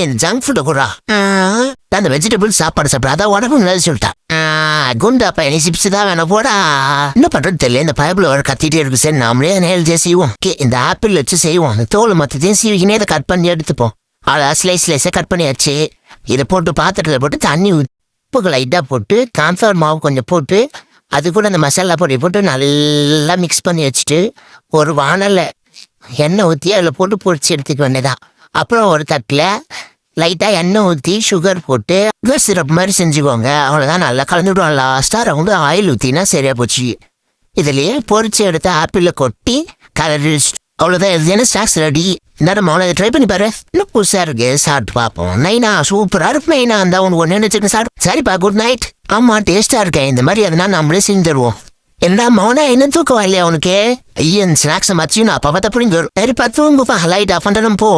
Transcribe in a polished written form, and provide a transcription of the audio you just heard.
இந்த ஜங்க் ஃபுட்டை கூட அந்த வெஜிடபிள் சாப்பாடு சாப்பிட அதான் உடம்பு நல்லா சொல்லிட்டான். குண்டாப்பா இனி சிப்ஸ் தான் வேணும் போடா. என்ன பண்றது தெரியல, இந்த பைபிள் வர கத்திட்டே இருக்கு. சரி நாமளே ஹெல்த்தியா செய்வோம். இந்த ஆப்பிள் வச்சு செய்வோம். அந்த தோல் மொத்தத்தையும் சீவிக்கினே அதை கட் பண்ணி எடுத்துப்போம். ஸ்லைஸா கட் பண்ணியாச்சு. இதை போட்டு பாத்திரத்தில் போட்டு தண்ணி உப்பு லைட்டாக போட்டு கான்ஃபிளவர் மாவு கொஞ்சம் போட்டு அது கூட அந்த மசாலா பொடி போட்டு நல்லா மிக்ஸ் பண்ணி வச்சுட்டு ஒரு வானல்ல எண்ணெய் ஊற்றி அதில் போட்டு பொரிச்சு எடுத்துக்க வேண்டியதான். அப்புறம் ஒரு தட்டில் லைட்டாக எண்ணெய் ஊற்றி சுகர் போட்டு சிரப் மாதிரி செஞ்சுக்கோங்க. அவ்வளோதான், நல்லா கலந்துவிடுவோம். லாஸ்ட்டாக ரவுண்டு ஆயில் ஊற்றினா சரியாக போச்சு. இதுலேயே பொரிச்சு எடுத்து ஆப்பிளில் கொட்டி கலர் அவ்வளோதான். இது என்ன ஸ்நாக்ஸ் ரெடி. இந்த மௌன ட்ரை பண்ணி பாரு. இன்னும் புதுசாக இருக்கு, சாப்பிட்டு பார்ப்போம். நைனா சூப்பராக இருக்கு நைனா. அந்த உனக்கு ஒன்று நினச்சிருக்கேன் சாப்பிட்டு. சரிப்பா, குட் நைட். ஆமாம் டேஸ்ட்டாக இருக்கேன். இந்த மாதிரி அதனால் நம்மளே செஞ்சு தருவோம். என்னடா மௌனா என்ன தூக்கம் இல்லையா உனக்கு? ஐயன் ஸ்நாக்ஸை மச்சியும் நான் அப்போ பார்த்தா பிடிங்க. சரி பார்த்து லைட் ஆஃப் பண்ணணும் போ.